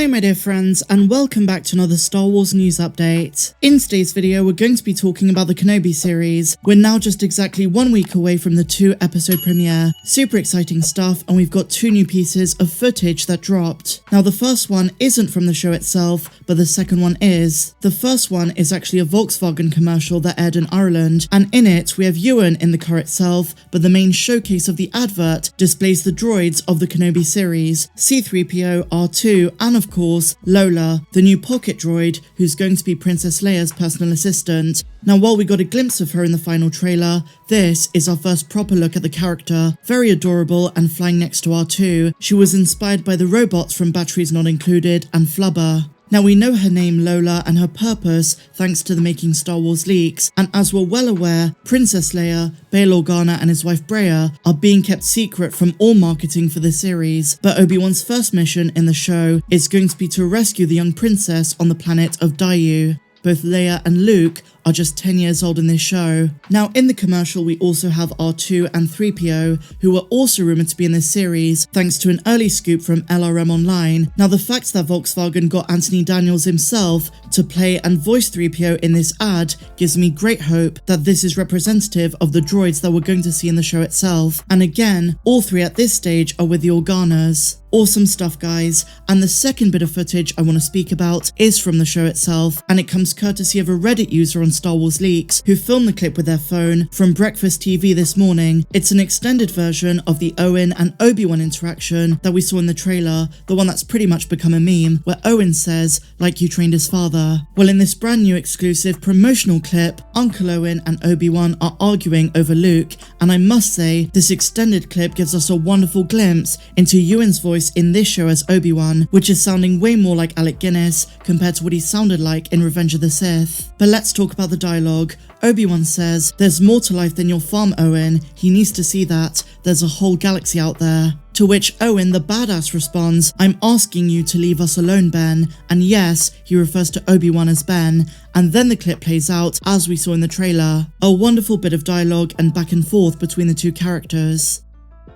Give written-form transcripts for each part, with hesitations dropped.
Hello my dear friends, and welcome back to another Star Wars news update. In today's video we're going to be talking about the Kenobi series. We're now just exactly 1 week away from the 2-episode premiere. Super exciting stuff, and we've got 2 new pieces of footage that dropped. Now the first one isn't from the show itself, but the second one is. The first one is actually a Volkswagen commercial that aired in Ireland, and in it we have Ewan in the car itself, but the main showcase of the advert displays the droids of the Kenobi series, C-3PO, R2, and of course, Lola, the new pocket droid who's going to be Princess Leia's personal assistant. Now while we got a glimpse of her in the final trailer, this is our first proper look at the character. Very adorable and flying next to R2. She was inspired by the robots from Batteries Not Included and Flubber. Now we know her name Lola and her purpose thanks to the Making Star Wars leaks, and as we're well aware, Princess Leia, Bail Organa and his wife Breya are being kept secret from all marketing for the series, but Obi-Wan's first mission in the show is going to be to rescue the young princess on the planet of Daiyu. Both Leia and Luke are just 10 years old in this show. Now in the commercial we also have R2 and 3PO, who are also rumoured to be in this series thanks to an early scoop from LRM Online. Now the fact that Volkswagen got Anthony Daniels himself to play and voice 3PO in this ad gives me great hope that this is representative of the droids that we're going to see in the show itself. And again, all 3 at this stage are with the Organas. Awesome stuff guys, and the second bit of footage I want to speak about is from the show itself, and it comes courtesy of a Reddit user on Star Wars Leaks who filmed the clip with their phone from Breakfast TV this morning. It's an extended version of the Owen and Obi-Wan interaction that we saw in the trailer, the one that's pretty much become a meme, where Owen says, "Like you trained his father." Well, in this brand new exclusive promotional clip, Uncle Owen and Obi-Wan are arguing over Luke, and I must say, this extended clip gives us a wonderful glimpse into Ewan's voice in this show as Obi-Wan, which is sounding way more like Alec Guinness compared to what he sounded like in Revenge of the Sith. But let's talk about the dialogue. Obi-Wan says, "There's more to life than your farm, Owen. He needs to see that. There's a whole galaxy out there." To which Owen the badass responds, "I'm asking you to leave us alone, Ben." And yes, he refers to Obi-Wan as Ben. And then the clip plays out as we saw in the trailer. A wonderful bit of dialogue and back and forth between the 2 characters.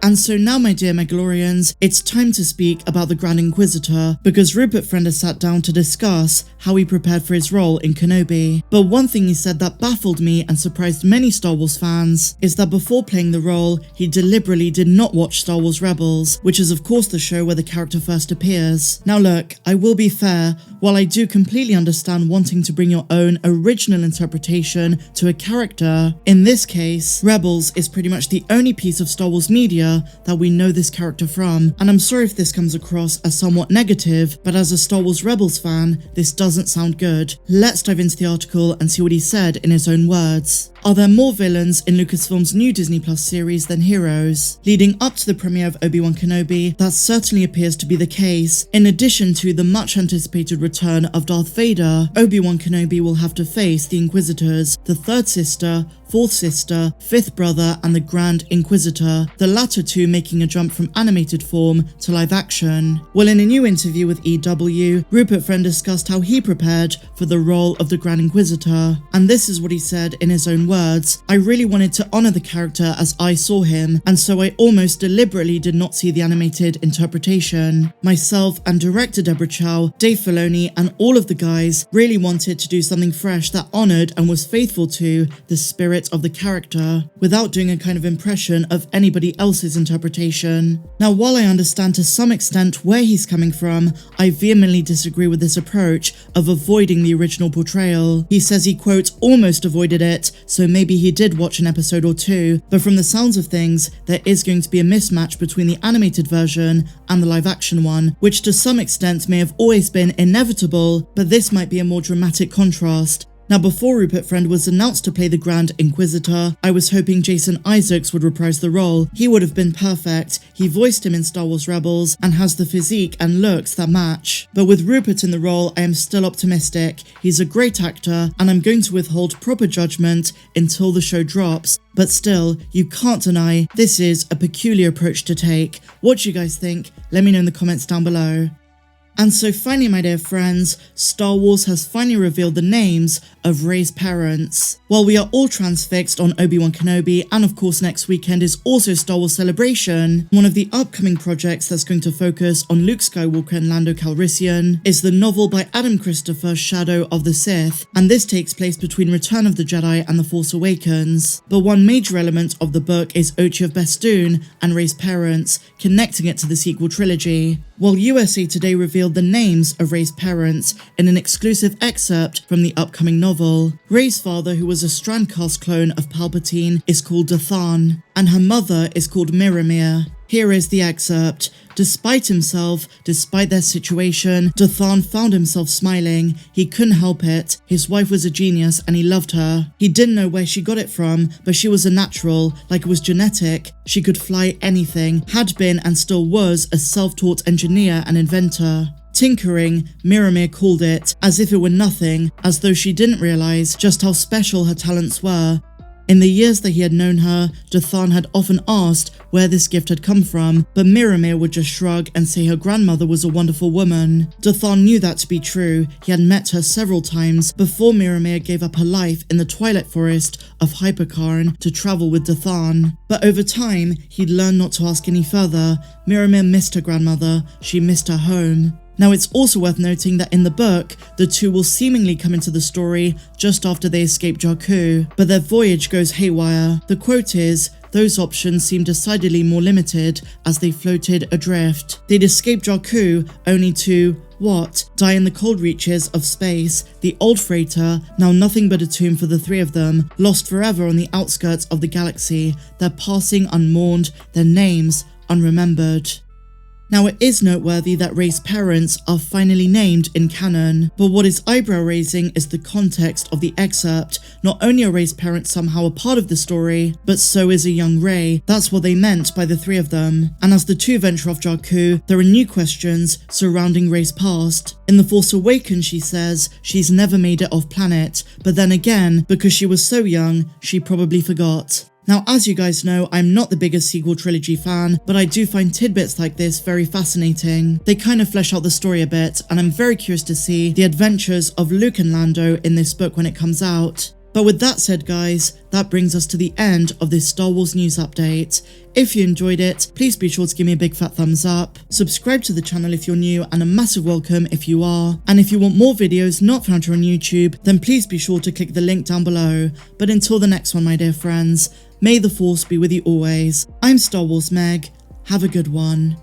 And so now my dear Mandalorians, it's time to speak about the Grand Inquisitor, because Rupert Friend has sat down to discuss how he prepared for his role in Kenobi. But one thing he said that baffled me and surprised many Star Wars fans is that before playing the role, he deliberately did not watch Star Wars Rebels, which is of course the show where the character first appears. Now look, I will be fair, while I do completely understand wanting to bring your own original interpretation to a character, in this case, Rebels is pretty much the only piece of Star Wars media that we know this character from, and I'm sorry if this comes across as somewhat negative, but as a Star Wars Rebels fan, this doesn't sound good. Let's dive into the article and see what he said in his own words. Are there more villains in Lucasfilm's new Disney Plus series than heroes? Leading up to the premiere of Obi-Wan Kenobi, that certainly appears to be the case. In addition to the much anticipated return of Darth Vader, Obi-Wan Kenobi will have to face the Inquisitors, the third sister, fourth sister, fifth brother, and the Grand Inquisitor, the latter 2 making a jump from animated form to live action. Well, in a new interview with EW, Rupert Friend discussed how he prepared for the role of the Grand Inquisitor, and this is what he said in his own words. "I really wanted to honour the character as I saw him, and so I almost deliberately did not see the animated interpretation. Myself and director Deborah Chow, Dave Filoni, and all of the guys really wanted to do something fresh that honoured and was faithful to the spirit of the character, without doing a kind of impression of anybody else's interpretation." Now while I understand to some extent where he's coming from, I vehemently disagree with this approach of avoiding the original portrayal. He says he, quote, "almost avoided it, so maybe he did watch an episode or 2, but from the sounds of things, there is going to be a mismatch between the animated version and the live action one, which to some extent may have always been inevitable, but this might be a more dramatic contrast." Now before Rupert Friend was announced to play the Grand Inquisitor, I was hoping Jason Isaacs would reprise the role. He would have been perfect. He voiced him in Star Wars Rebels and has the physique and looks that match. But with Rupert in the role, I am still optimistic. He's a great actor, and I'm going to withhold proper judgment until the show drops. But still, you can't deny this is a peculiar approach to take. What do you guys think? Let me know in the comments down below. And so finally, my dear friends, Star Wars has finally revealed the names of Rey's parents. While we are all transfixed on Obi-Wan Kenobi, and of course next weekend is also Star Wars Celebration, one of the upcoming projects that's going to focus on Luke Skywalker and Lando Calrissian is the novel by Adam Christopher, Shadow of the Sith, and this takes place between Return of the Jedi and The Force Awakens. But one major element of the book is Ochi of Bestoon and Rey's parents, connecting it to the sequel trilogy. While USA Today revealed the names of Rey's parents in an exclusive excerpt from the upcoming novel. Rey's father, who was a Strandcast clone of Palpatine, is called Dathan, and her mother is called Miramir. Here is the excerpt. Despite himself, despite their situation, Dathan found himself smiling. He couldn't help it. His wife was a genius and he loved her. He didn't know where she got it from, but she was a natural, like it was genetic. She could fly anything, had been and still was a self-taught engineer and inventor. Tinkering, Miramir called it, as if it were nothing, as though she didn't realize just how special her talents were. In the years that he had known her, Dathan had often asked where this gift had come from, but Miramir would just shrug and say her grandmother was a wonderful woman. Dathan knew that to be true. He had met her several times before Miramir gave up her life in the Twilight Forest of Hypercarn to travel with Dathan. But over time, he'd learned not to ask any further. Miramir missed her grandmother. She missed her home. Now it's also worth noting that in the book, the two will seemingly come into the story just after they escape Jakku, but their voyage goes haywire. The quote is, "Those options seem decidedly more limited as they floated adrift. They'd escaped Jakku only to, what? Die in the cold reaches of space. The old freighter, now nothing but a tomb for the three of them, lost forever on the outskirts of the galaxy, their passing unmourned, their names unremembered." Now it is noteworthy that Rey's parents are finally named in canon, but what is eyebrow-raising is the context of the excerpt. Not only are Rey's parents somehow a part of the story, but so is a young Rey. That's what they meant by the three of them. And as the two venture off Jakku, there are new questions surrounding Rey's past. In The Force Awakens, she says she's never made it off planet, but then again, because she was so young, she probably forgot. Now, as you guys know, I'm not the biggest sequel trilogy fan, but I do find tidbits like this very fascinating. They kind of flesh out the story a bit, and I'm very curious to see the adventures of Luke and Lando in this book when it comes out. But with that said, guys, that brings us to the end of this Star Wars news update. If you enjoyed it, please be sure to give me a big fat thumbs up. Subscribe to the channel if you're new, and a massive welcome if you are. And if you want more videos not found here on YouTube, then please be sure to click the link down below. But until the next one, my dear friends, may the Force be with you always. I'm Star Wars Meg. Have a good one.